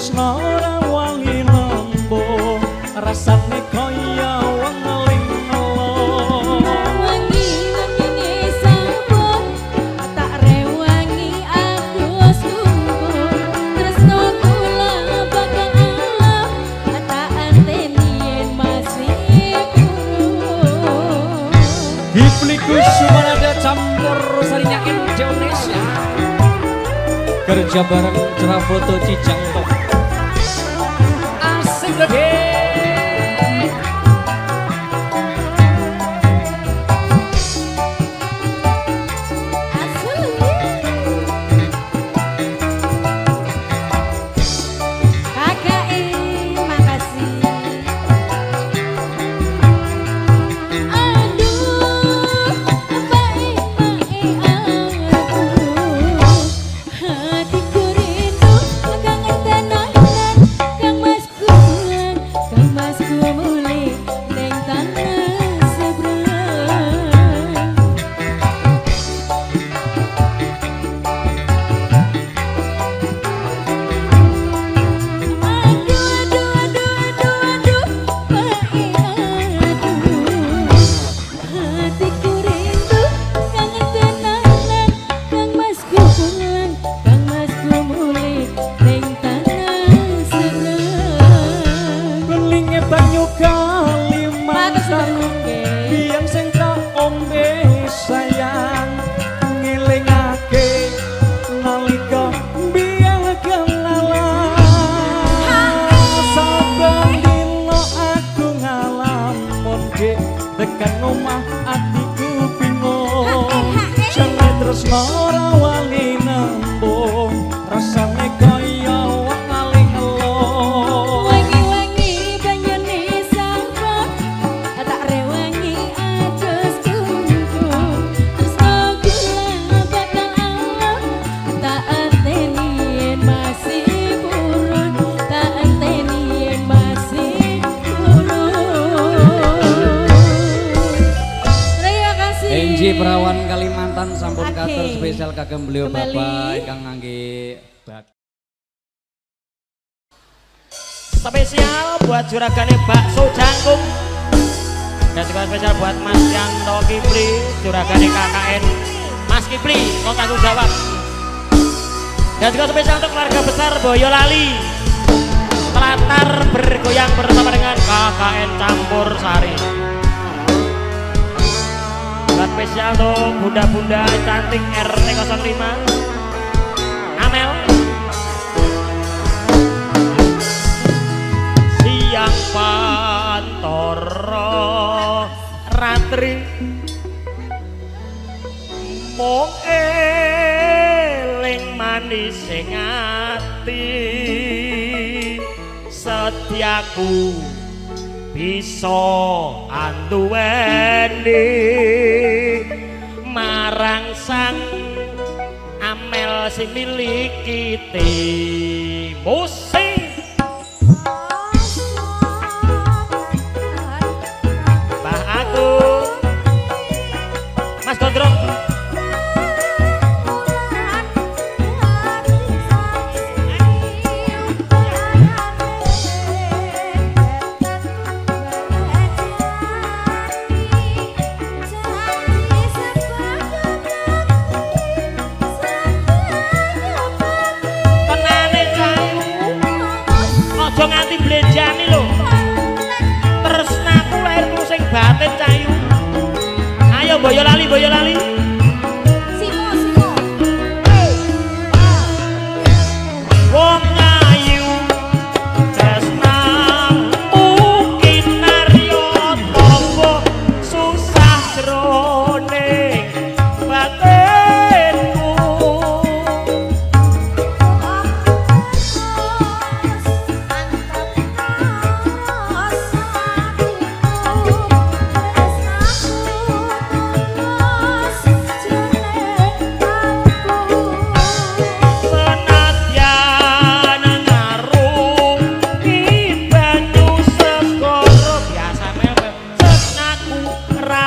tresno ora wangi lembung rasane kaya wong linglo wangi ngene sampun tak rewangi aku sungguh tresno kula bakal alam tak anteni yen masih kurung Hiplikus Sumanada campur sarinya Indonesia kerja bareng cerah foto Cijang Tok asik lagi tekan omah atiku bingung jane tresno ora wangi nembung rasane kaya wong aling elo wangi-wangi banyune sampun tak rewangi adus tunggu tresno kula bakal alam tak anteni yen masih purun tak anteni yen masih Enji Perawan Kalimantan sampun katur spesial kagem beliau Bapak ingkang ngangge bak. Spesial buat juragane bakso jangkung. Dan juga spesial buat Mas Yanto Kipli, juragane KKN Mas Kipli, mau tanggung jawab. Dan juga spesial untuk keluarga besar Boyolali. Telatar bergoyang bersama dengan KKN Campur Sari. Spesial untuk bunda-bunda cantik RT 05 Amel Siang Pantoro Ratri Mong eling manis sing ati setiaku bisa anduweni marang sang Amel sing miliki musik Mbah aku Mas Gondrong aja nganti blejani lho tresnaku lahir ku sing batin cayu ayo Boyolali Boyolali simo simo wong ayu tresnamu kinaryo tombo susah jroning batinku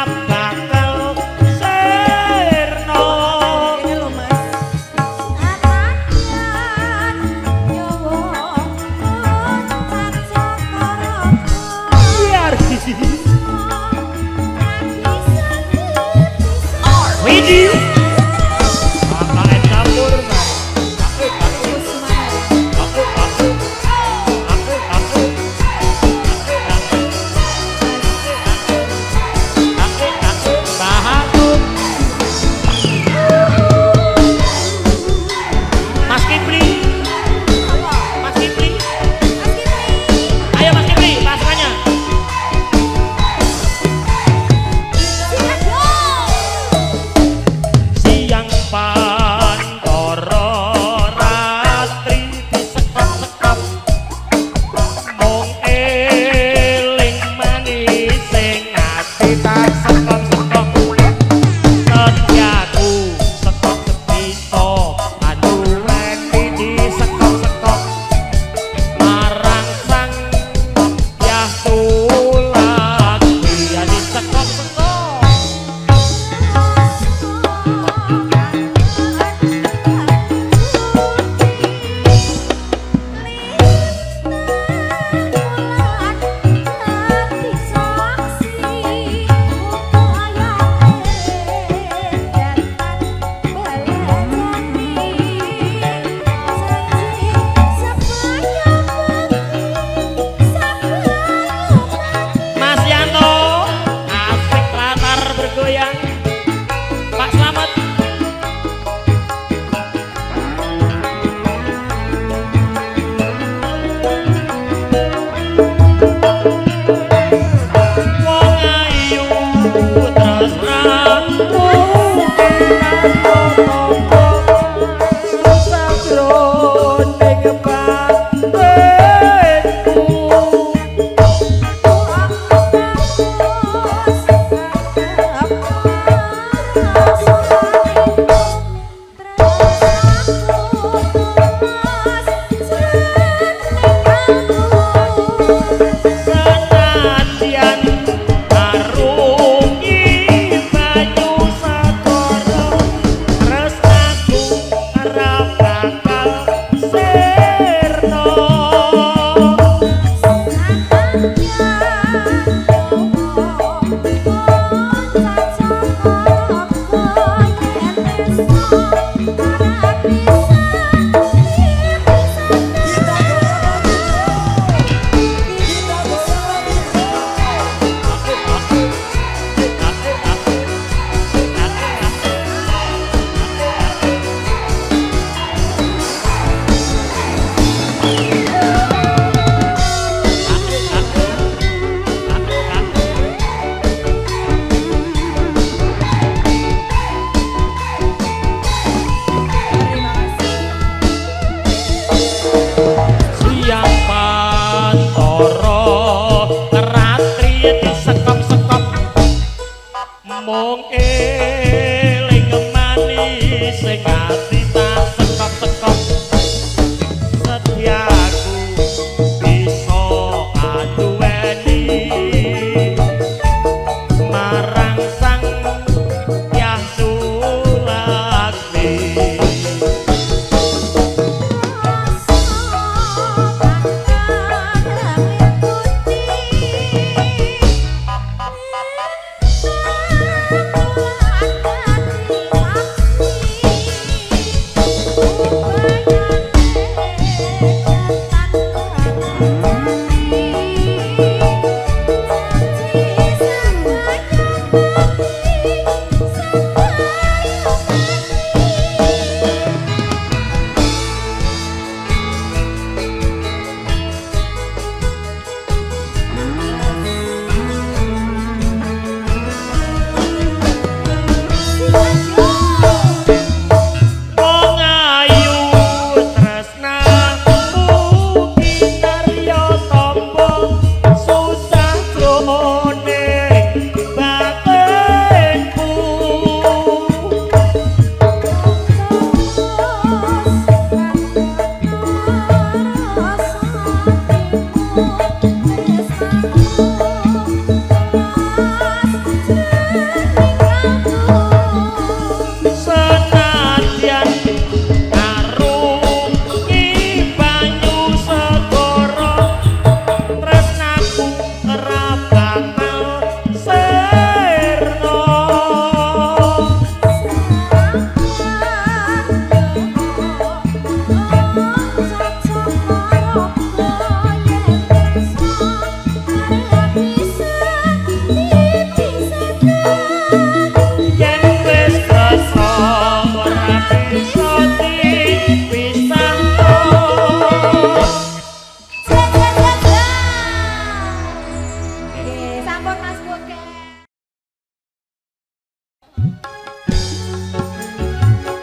bakal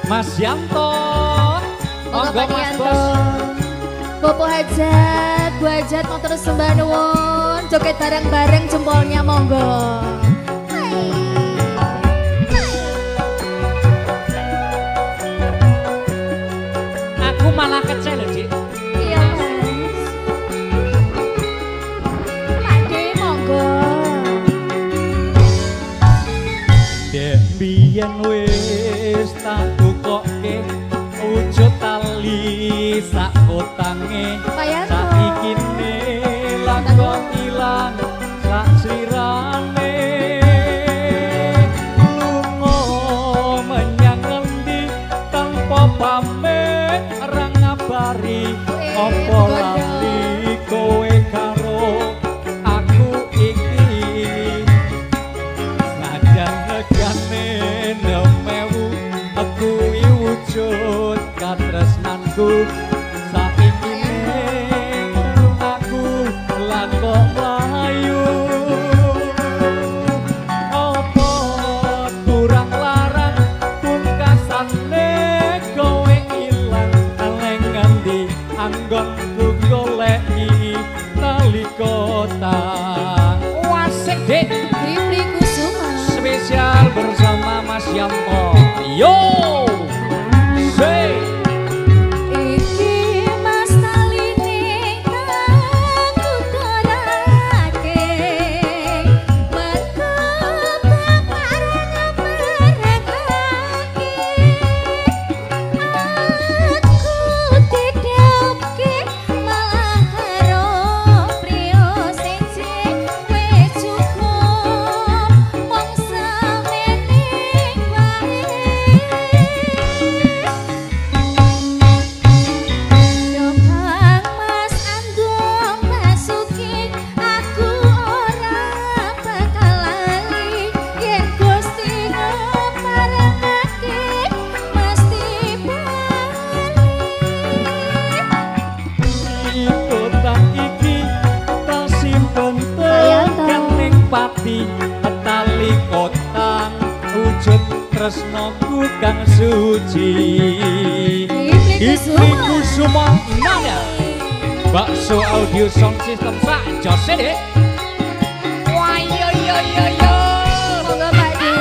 Mas Yanto. Monggo Mas Bos. Bopo Hajat, Bu Hajat mau terus sembah nuwun, joget bareng-bareng jempolnya monggo. Aku malah kecil loh, Dik. Iya, Mas. Pakde monggo. Dek biyen wis tak bukoke wujud tali sak kotange saiki ne lakon ilang sak slirane lunga menyang ngendi tanpa pamit ora ngabari apa lali kowe karo aku iki senajan regane nemewu aku wujud katresnanku saiki aku lan kok mlayu tresnoku kang suci Ibli Kusuma nada bakso audio sound system sak jose deh wah yo yo yo yo monggo Pak De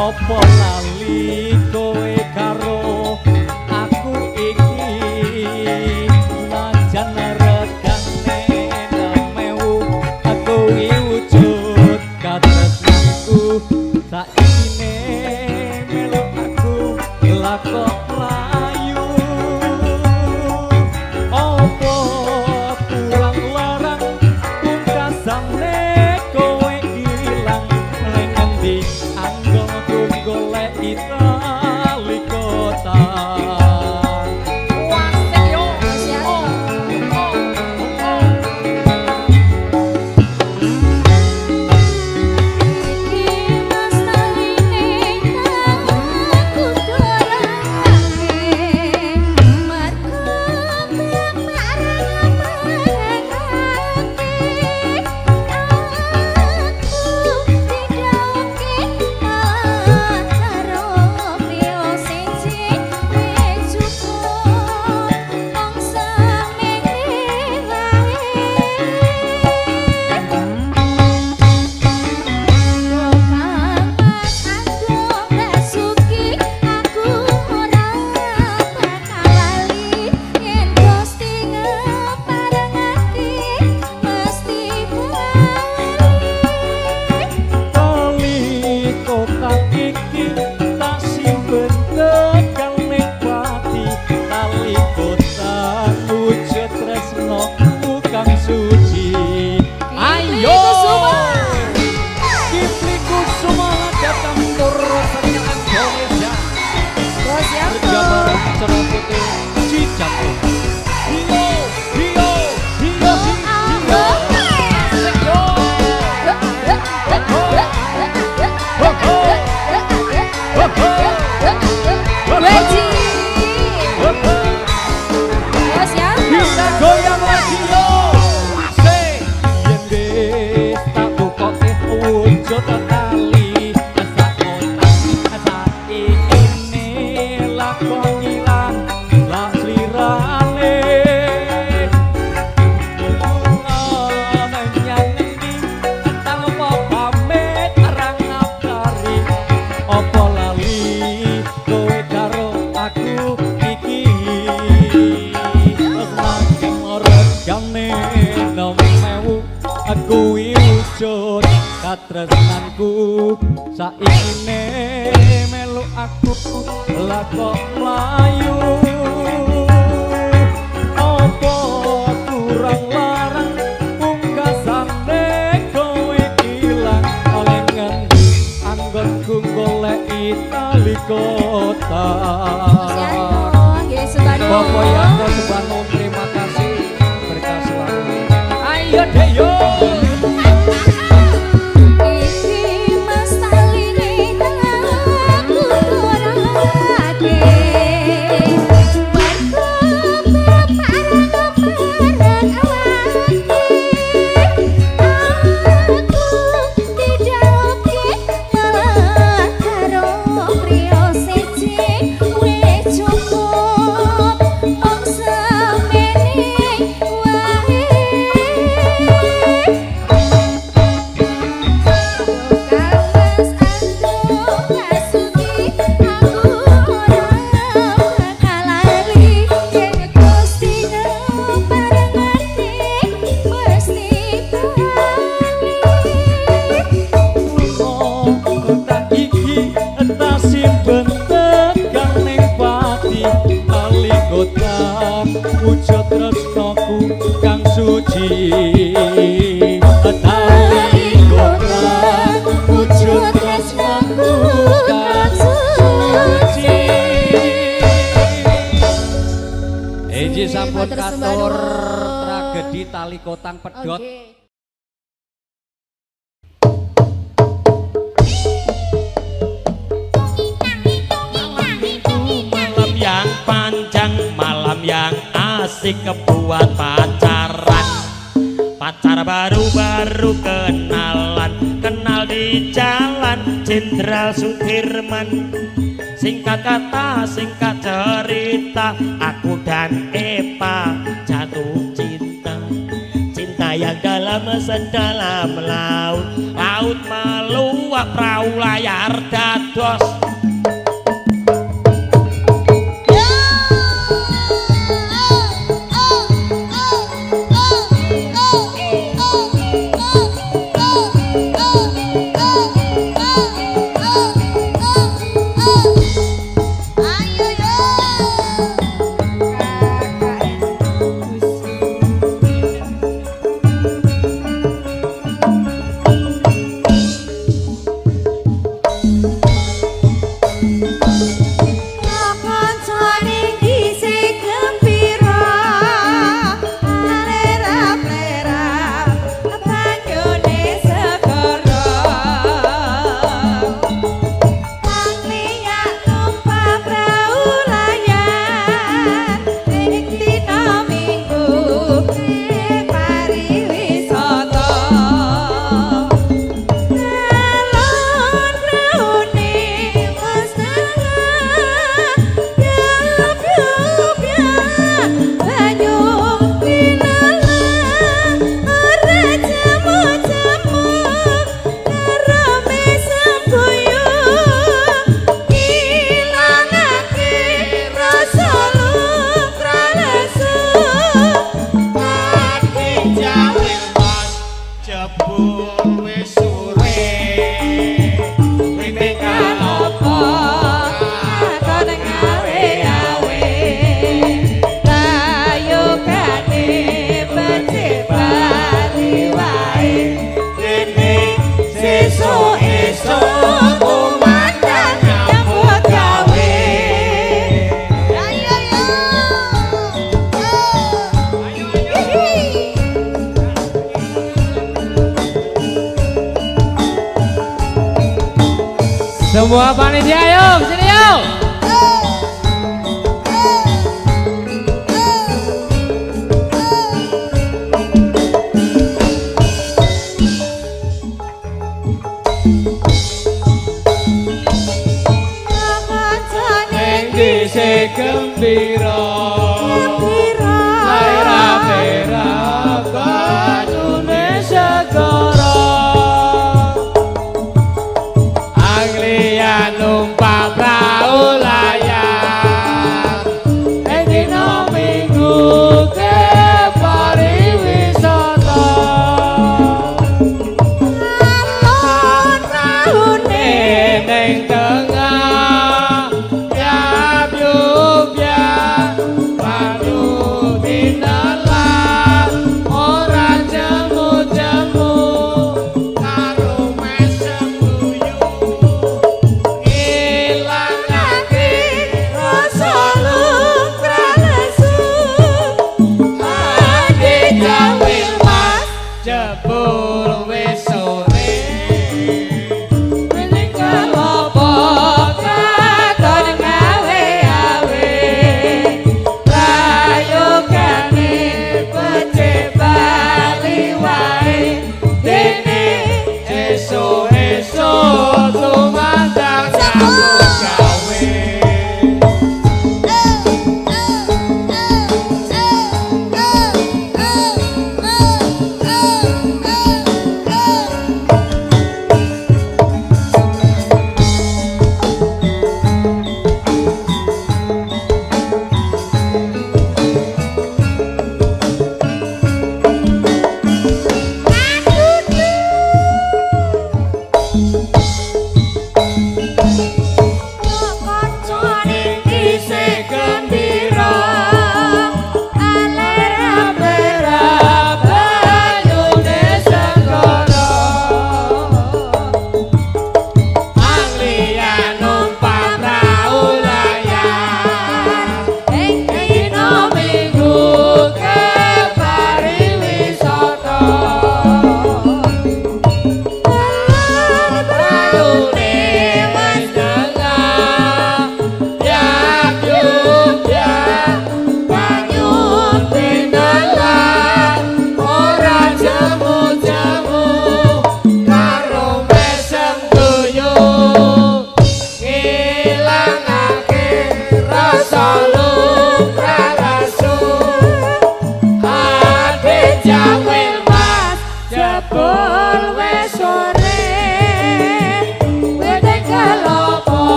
Opo lali kowe karo aku iki najan regane nemewu aku wujud katresnanku saikine melu aku lakok layu opo kurang larang pungkasane kowe ilang ning endi golek Itali kota katresnanku saikine melu aku lakok mlayu opo kurang larang pungkasane kowe ilang oleh ngendi anggonku golek Itali kota Bapak Yanto Subhanallah terima kasih berkah selalu ayo deh yo Cukup, mongsa talikota wujud tresnaku kang suci talikota wujud tresnaku kang suci. Eji sampun katur tragedi Talikotang Pedhot. Malam yang panjang, malam yang asik kebuat pacaran. Pacar baru-baru kenalan, kenal di jalan Jenderal Sudirman. Singkat kata, singkat cerita, aku dan Epa jatuh cinta. Cinta yang dalam sedalam laut, laut meluap perahu layar dados. Semua panitia yuk, sini yuk. Neng dhisik gembira, laira-laira banyune segara. Numpak perahu layar dina Minggu ke pariwisata. Alon praune ning tengah Yogyakarta, Bandung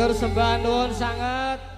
matur sembah nuwun sanget.